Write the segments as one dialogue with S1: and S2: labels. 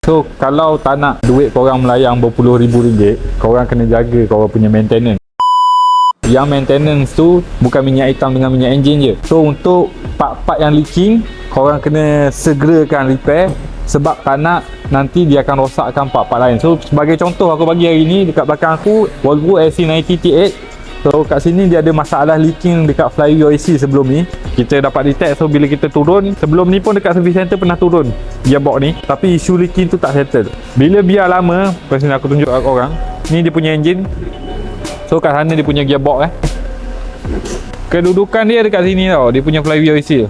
S1: So kalau tak nak duit korang melayang berpuluh ribu ringgit, korang kena jaga korang punya maintenance. Yang maintenance tu bukan minyak hitam dengan minyak enjin je. So untuk part-part yang leaking, korang kena segerakan repair, sebab tak nak nanti dia akan rosakkan part-part lain. So sebagai contoh aku bagi hari ni, dekat belakang aku Volvo XC90 T8. So kat sini dia ada masalah leaking dekat flywheel IC sebelum ni. Kita dapat detect, so bila kita turun, sebelum ni pun dekat service center pernah turun gearbox ni, tapi isu leaking tu tak settle. Bila biar lama, lepas ni aku tunjuk kat korang, ni dia punya engine. So kat sana dia punya gearbox kedudukan dia dekat sini tau, dia punya flywheel IC.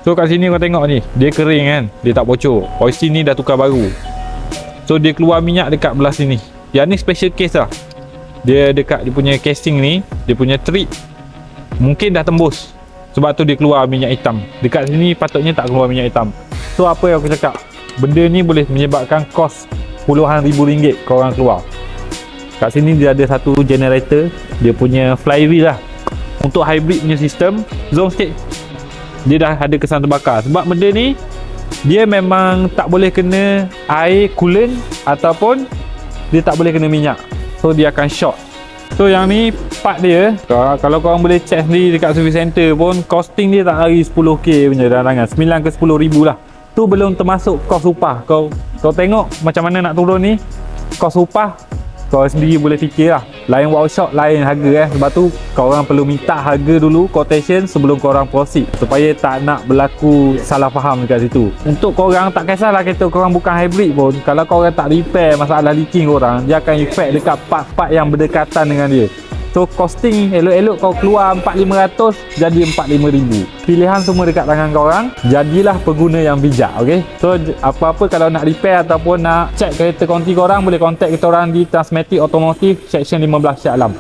S1: So kat sini kau tengok ni, dia kering kan, dia tak bocor. IC ni dah tukar baru. So dia keluar minyak dekat belah sini. Yang ni special case lah. Dia dekat dia punya casing ni, dia punya trip mungkin dah tembus. Sebab tu dia keluar minyak hitam. Dekat sini patutnya tak keluar minyak hitam. So apa yang aku cakap, benda ni boleh menyebabkan kos puluhan ribu ringgit korang keluar. Kat sini dia ada satu generator, dia punya flywheel lah. Untuk hybrid punya sistem, zoom sikit, dia dah ada kesan terbakar. Sebab benda ni dia memang tak boleh kena air coolant ataupun dia tak boleh kena minyak. So dia akan short. So yang ni part dia, kalau korang boleh check sendiri dekat service center pun, costing dia tak lari 10k punya darangan, 9 ke 10 ribu lah. Tu belum termasuk kos upah. Kau tengok macam mana nak turun ni, kos upah kau sendiri boleh fikir lah. Lain workshop, lain harga Sebab tu korang perlu minta harga dulu, quotation, sebelum korang proceed, supaya tak nak berlaku salah faham dekat situ. Untuk korang tak kisahlah kereta korang bukan hybrid pun, kalau korang tak repair masalah leaking korang, dia akan effect dekat part-part yang berdekatan dengan dia. So costing elok-elok kau keluar 4,500 jadi 45,000. Pilihan semua dekat tangan korang. Jadilah pengguna yang bijak, okey? So apa-apa kalau nak repair ataupun nak check kereta konti korang, boleh contact kita orang di Transmatic Automotive Section 15 Shah Alam.